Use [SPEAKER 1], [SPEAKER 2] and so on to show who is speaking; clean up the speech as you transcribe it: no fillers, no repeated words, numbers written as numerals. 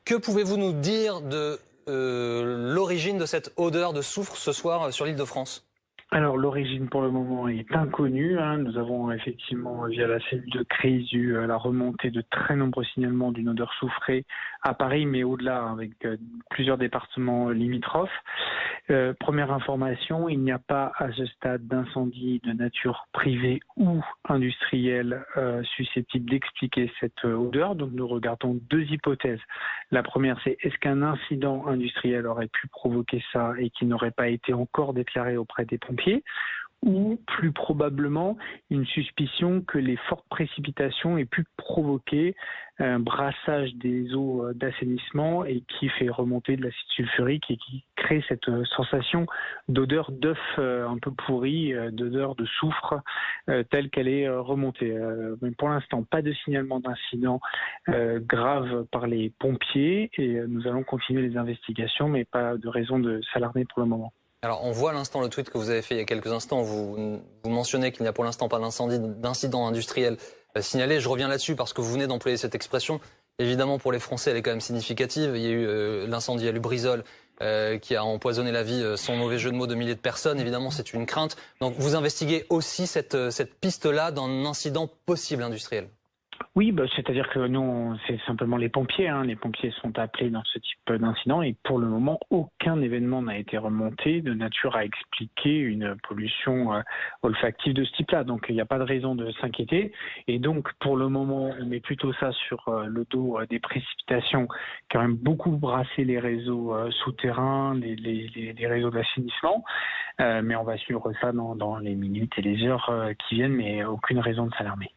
[SPEAKER 1] Que pouvez-vous nous dire de l'origine de cette odeur de soufre ce soir sur l'Île-de-France?
[SPEAKER 2] Alors l'origine pour le moment est inconnue. Nous avons effectivement via la cellule de crise eu la remontée de très nombreux signalements d'une odeur soufrée à Paris, mais au-delà avec plusieurs départements limitrophes. Première information, il n'y a pas à ce stade d'incendie de nature privée ou industrielle susceptible d'expliquer cette odeur. Donc nous regardons deux hypothèses. La première, c'est est-ce qu'un incident industriel aurait pu provoquer ça et qui n'aurait pas été encore déclaré auprès des pompiers, ou plus probablement une suspicion que les fortes précipitations aient pu provoquer un brassage des eaux d'assainissement et qui fait remonter de l'acide sulfurique et qui crée cette sensation d'odeur d'œuf un peu pourri, d'odeur de soufre telle qu'elle est remontée. Mais pour l'instant, pas de signalement d'incident grave par les pompiers et nous allons continuer les investigations, mais pas de raison de s'alarmer pour le moment.
[SPEAKER 1] Alors, on voit à l'instant le tweet que vous avez fait il y a quelques instants. Vous mentionnez qu'il n'y a pour l'instant pas d'incident industriel signalé. Je reviens là-dessus parce que vous venez d'employer cette expression. Évidemment, pour les Français, elle est quand même significative. Il y a eu l'incendie à Lubrizol qui a empoisonné la vie, sans mauvais jeu de mots, de milliers de personnes. Évidemment, c'est une crainte. Donc, vous investiguez aussi cette piste-là d'un incident possible industriel.
[SPEAKER 2] Oui, c'est-à-dire que nous, c'est simplement les pompiers. Les pompiers sont appelés dans ce type d'incident et pour le moment, aucun événement n'a été remonté de nature à expliquer une pollution olfactive de ce type-là. Donc, il n'y a pas de raison de s'inquiéter. Et donc, pour le moment, on met plutôt ça sur le dos des précipitations qui ont quand même beaucoup brassé les réseaux souterrains, les réseaux d'assainissement. Mais on va suivre ça dans les minutes et les heures qui viennent, mais aucune raison de s'alarmer.